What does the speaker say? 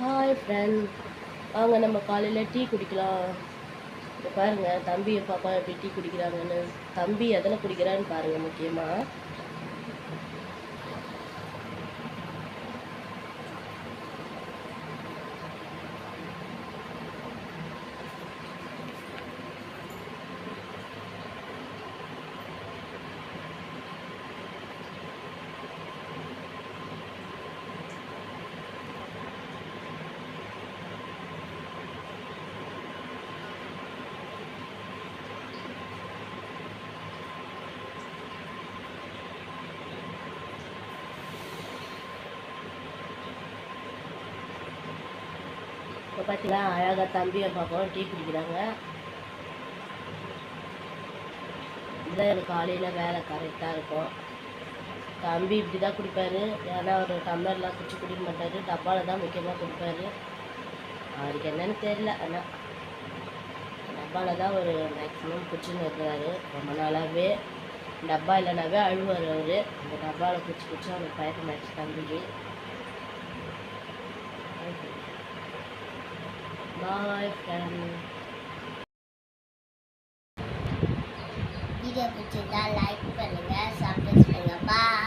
Hi friend, வாங்க நம்ம காலையில் டீ குடிக்கலாம். இப்போ பாருங்கள் தம்பி பாப்பா எப்படி டீ குடிக்கிறாங்கன்னு. தம்பி எதில் குடிக்கிறான்னு பாருங்கள். முக்கியமாக இப்போ பார்த்தீங்களா, அழகாக தம்பியை பாப்பாவும் டீ குடிக்கிறாங்க. இதுதான் எனக்கு காலையில் வேலை கரெக்டாக இருக்கும். தம்பி இப்படி தான் குடிப்பார். ஏன்னா ஒரு டம்ளர்லாம் குடிச்சு குடிக்க மாட்டார். டப்பாவில் தான் முக்கியமாக குடிப்பார். அவருக்கு என்னன்னு தெரியல. ஆனால் டப்பாவில் தான் ஒரு மேக்ஸிமம் குடிச்சுன்னு இருக்கிறாரு. ரொம்ப நாளாகவே டப்பா இல்லைனாவே அழுவார் அவர். அந்த டப்பாவில் குடிச்சு குடிச்சு அவனுக்கு பழக்கமாயிடுச்சு தம்பிக்கு. பாய் ஃப்ரெண்ட். வீடியோ பிடிச்சிருந்தா லைக் பண்ணுங்க, சப்ஸ்கிரைப் பண்ணுங்க. பாய்.